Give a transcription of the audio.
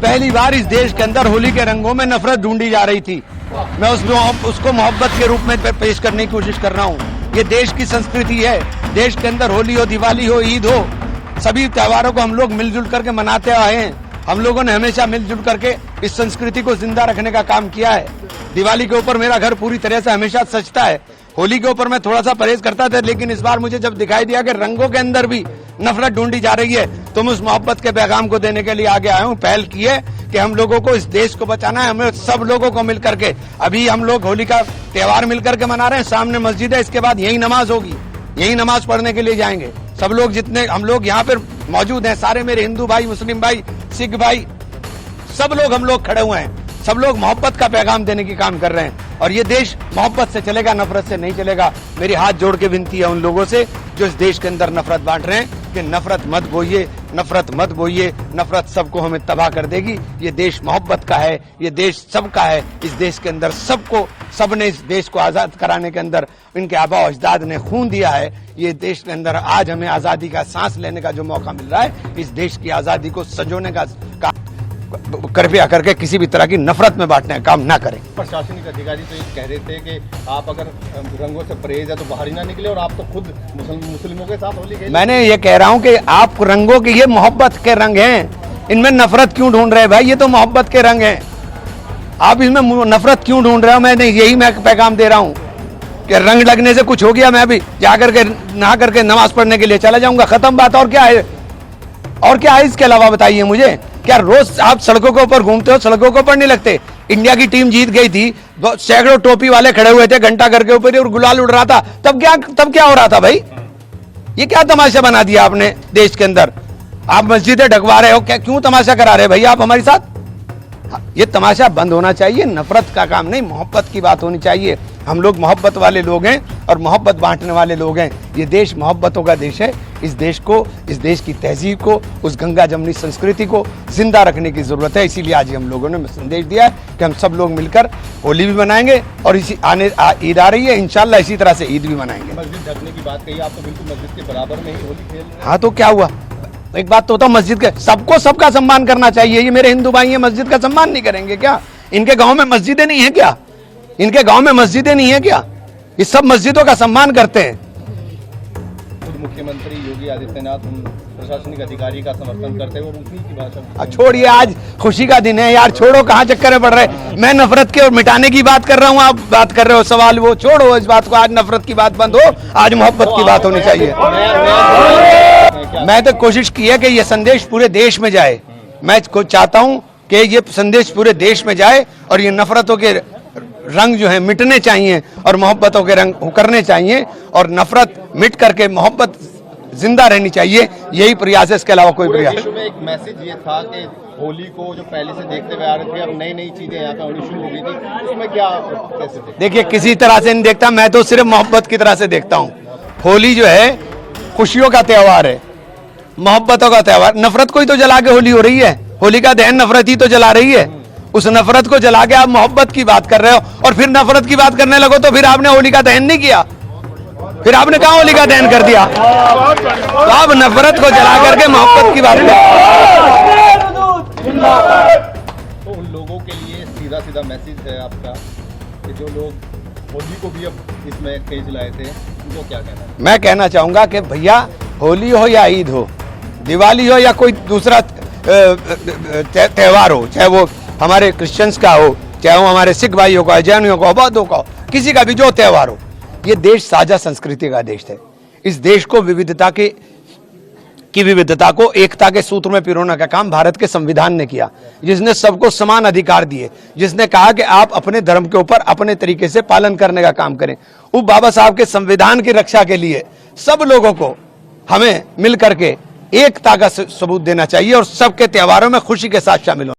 पहली बार इस देश के अंदर होली के रंगों में नफरत ढूंढी जा रही थी। मैं उसको मोहब्बत के रूप में पेश करने की कोशिश कर रहा हूँ। ये देश की संस्कृति है। देश के अंदर होली हो, दिवाली हो, ईद हो, सभी त्योहारों को हम लोग मिलजुल करके मनाते आए हैं। हम लोगों ने हमेशा मिलजुल करके इस संस्कृति को जिंदा रखने का काम किया है। दिवाली के ऊपर मेरा घर पूरी तरह से हमेशा सजता है। होली के ऊपर मैं थोड़ा सा परहेज करता था, लेकिन इस बार मुझे जब दिखाई दिया कि रंगों के अंदर भी नफरत ढूंढी जा रही है, तो मैं उस मोहब्बत के पैगाम को देने के लिए आगे आया हूँ। पहल की है कि हम लोगों को इस देश को बचाना है। हमें सब लोगों को मिलकर के, अभी हम लोग होली का त्योहार मिलकर के मना रहे हैं। सामने मस्जिद है, इसके बाद यही नमाज होगी, यही नमाज पढ़ने के लिए जाएंगे। सब लोग जितने हम लोग यहाँ पर मौजूद हैं, सारे मेरे हिंदू भाई, मुस्लिम भाई, सिख भाई, सब लोग हम लोग खड़े हुए हैं। सब लोग मोहब्बत का पैगाम देने की काम कर रहे हैं, और ये देश मोहब्बत से चलेगा, नफरत से नहीं चलेगा। मेरी हाथ जोड़ के विनती है उन लोगों से जो इस देश के अंदर नफरत बांट रहे हैं कि नफरत मत बोइए, नफरत मत बोइए। नफरत सबको हमें तबाह कर देगी। ये देश मोहब्बत का है, ये देश सबका है। इस देश के अंदर सबने इस देश को आजाद कराने के अंदर इनके आबा अजदाद ने खून दिया है। ये देश के अंदर आज हमें आजादी का सांस लेने का जो मौका मिल रहा है, इस देश की आजादी को संजोने का कृपया करके किसी भी तरह की नफरत में बांटने का काम ना करें। प्रशासनिक अधिकारी तो ये कह रहे थे कि आप अगर रंगों से परहेज है तो बाहर ही ना निकले, और आप तो खुद मुस्लिमों के साथ होली खेले। मैंने ये कह रहा हूँ कि आप रंगों के, ये मोहब्बत के रंग हैं, इनमें नफरत क्यों ढूंढ रहे हैं भाई? ये तो मोहब्बत के रंग हैं, आप इसमें नफरत क्यों ढूंढ रहे हो? मैं पैगाम दे रहा हूँ कि रंग लगने से कुछ हो गया, मैं अभी जाकर के नहा करके नमाज पढ़ने के लिए चला जाऊंगा, खत्म बात। और क्या है? और क्या है इसके अलावा बताइए मुझे? क्या रोज आप सड़कों के ऊपर घूमते हो, सड़कों के ऊपर नहीं लगते? इंडिया की टीम जीत गई थी, सैकड़ों टोपी वाले खड़े हुए थे घंटा घर के ऊपर और गुलाल उड़ रहा था। तब क्या हो रहा था भाई? ये क्या तमाशा बना दिया आपने देश के अंदर? आप मस्जिदें ढकवा रहे हो, क्या क्यों तमाशा करा रहे भाई आप हमारे साथ? ये तमाशा बंद होना चाहिए। नफरत का काम नहीं, मोहब्बत की बात होनी चाहिए। हम लोग मोहब्बत वाले लोग हैं और मोहब्बत बांटने वाले लोग हैं। ये देश मोहब्बतों का देश है। इस देश को, इस देश की तहजीब को, उस गंगा जमनी संस्कृति को जिंदा रखने की जरूरत है। इसीलिए आज हम लोगों ने संदेश दिया है कि हम सब लोग मिलकर होली भी मनाएंगे और ईद आ रही है, इंशाल्लाह इसी तरह से ईद भी मनाएंगे। मस्जिद ढकने की बात कही आप, तो बिल्कुल मस्जिद के बराबर में ही होली खेल रहे हैं। हाँ तो क्या हुआ? एक बात तो होता, मस्जिद के सबको सबका सम्मान करना चाहिए। ये मेरे हिंदू भाई हैं, मस्जिद का सम्मान नहीं करेंगे क्या? इनके गांव में मस्जिदें नहीं है क्या? इनके गांव में मस्जिदें नहीं है क्या? ये सब मस्जिदों का सम्मान करते हैं। खुद मुख्यमंत्री योगी आदित्यनाथ प्रशासनिक अधिकारी का समर्थन करते हैं और उसी की भाषा। छोड़िए, आज खुशी का दिन है यार, छोड़ो, कहाँ चक्कर में पड़ रहे। मैं नफरत के और मिटाने की बात कर रहा हूँ, आप बात कर रहे हो सवाल, वो छोड़ो इस बात को। आज नफरत की बात बंद हो, आज मोहब्बत की बात होनी चाहिए। मैं तो कोशिश की है कि ये संदेश पूरे देश में जाए। मैं चाहता हूं कि ये संदेश पूरे देश में जाए और ये नफरतों के रंग जो है मिटने चाहिए और मोहब्बतों के रंग उकरने चाहिए, और नफरत मिट करके मोहब्बत जिंदा रहनी चाहिए। यही प्रयास है, इसके अलावा कोई प्रयास। एक मैसेज ये था कि होली को जो पहले से देखते हुए आ रहे थे, अब नई नई चीजें यहाँ पे होनी शुरू हो गई थी, उसमें क्या कैसे देखिए, किसी तरह से नहीं देखता, मैं तो सिर्फ मोहब्बत की तरह से देखता हूँ। होली जो है खुशियों का त्योहार है, मोहब्बतों का त्योहार। नफरत को ही तो जला के होली हो रही है। होली का दहन नफरत ही तो जला रही है। उस नफरत को जला के आप मोहब्बत की बात कर रहे हो, और फिर नफरत की बात करने लगो तो फिर आपने होली का दहन नहीं किया। फिर आपने कहा होली का दहन कर दिया? तो आप नफरत को जला करके मोहब्बत की बात कर। तो उन लोगों के लिए सीधा सीधा मैसेज है आपका कि जो लोग होली को भी अब इसमें तेज लाए थे, उनको क्या कहना है? मैं कहना चाहूंगा कि भैया, होली हो या ईद हो, दिवाली हो या कोई दूसरा त्योहार हो, चाहे वो हमारे क्रिश्चियंस का हो, चाहे वो हमारे सिख भाइयों का, जैनियों का, बौद्धों का हो, किसी का भी जो त्योहार हो, ये देश साझा संस्कृति का देश है। इस देश को विविधता को एकता के सूत्र में पिरोने का काम भारत के संविधान ने किया, जिसने सबको समान अधिकार दिए, जिसने कहा कि आप अपने धर्म के ऊपर अपने तरीके से पालन करने का काम करें। वो बाबा साहब के संविधान की रक्षा के लिए सब लोगों को हमें मिल करके एकता का सबूत देना चाहिए और सबके त्योहारों में खुशी के साथ शामिल होना।